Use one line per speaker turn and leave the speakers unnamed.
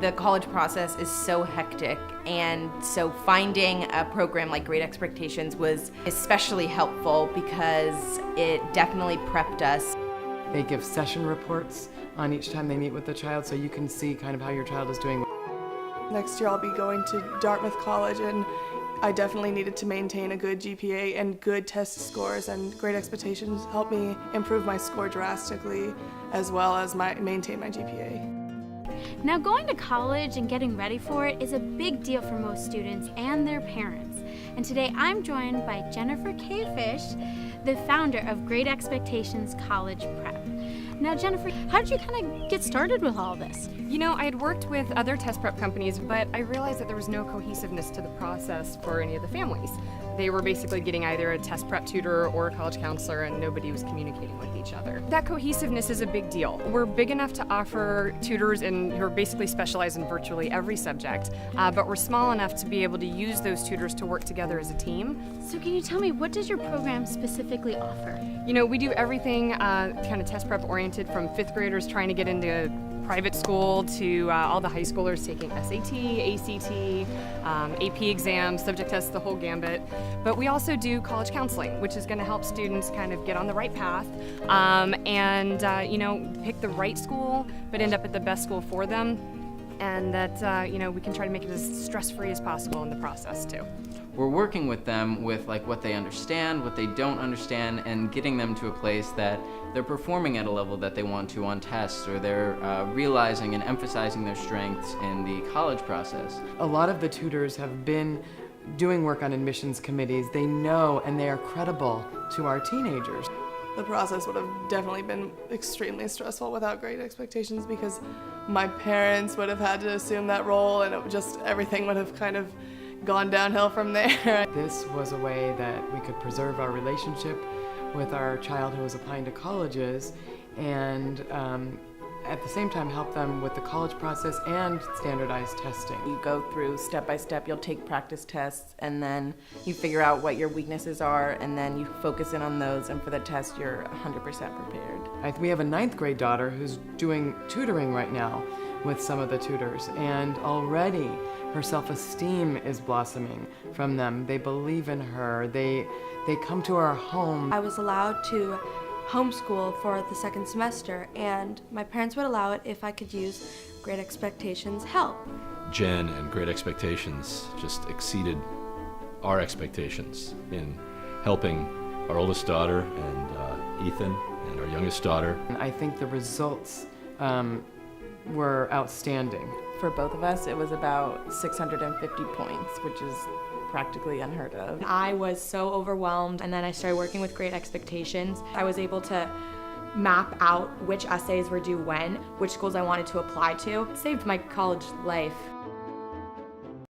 The college process is so hectic, and so finding a program like Great Expectations was especially helpful because it definitely prepped us.
They give session reports on each time they meet with the child, so you can see kind of how your child is doing.
Next year I'll be going to Dartmouth College, and I definitely needed to maintain a good GPA and good test scores, and Great Expectations helped me improve my score drastically as well as maintain my GPA.
Now, going to college and getting ready for it is a big deal for most students and their parents. And today I'm joined by Jennifer K. Fish, the founder of Great Expectations College Prep. Now, Jennifer, how did you kind of get started with all this?
You know, I had worked with other test prep companies, but I realized that there was no cohesiveness to the process for any of the families. They were basically getting either a test prep tutor or a college counselor, and nobody was communicating with each other. That cohesiveness is a big deal. We're big enough to offer tutors who are basically specialized in virtually every subject, but we're small enough to be able to use those tutors to work together as a team.
So can you tell me, what does your program specifically offer?
You know, we do everything kind of test prep oriented, from fifth graders trying to get into private school to all the high schoolers taking SAT, ACT, AP exams, subject tests, the whole gambit. But we also do college counseling, which is going to help students kind of get on the right path and you know, pick the right school, but end up at the best school for them. And that you know, we can try to make it as stress-free as possible in the process too.
We're working with them with like what they understand, what they don't understand, and getting them to a place that they're performing at a level that they want to on tests, or they're realizing and emphasizing their strengths in the college process.
A lot of the tutors have been doing work on admissions committees. They know and they are credible to our teenagers.
The process would have definitely been extremely stressful without Great Expectations, because my parents would have had to assume that role, and everything would have kind of gone downhill from there.
This was a way that we could preserve our relationship with our child who was applying to colleges, and at the same time help them with the college process and standardized testing.
You go through step by step, you'll take practice tests, and then you figure out what your weaknesses are, and then you focus in on those, and for the test you're 100% prepared.
We have a 9th grade daughter who's doing tutoring right now with some of the tutors, and already her self-esteem is blossoming from them. They believe in her. They come to our home.
I was allowed to homeschool for the second semester, and my parents would allow it if I could use Great Expectations help.
Jen and Great Expectations just exceeded our expectations in helping our oldest daughter and Ethan and our youngest daughter.
I think the results were outstanding.
For both of us, it was about 650 points, which is practically unheard of.
I was so overwhelmed, and then I started working with Great Expectations. I was able to map out which essays were due when, which schools I wanted to apply to. It saved my college life.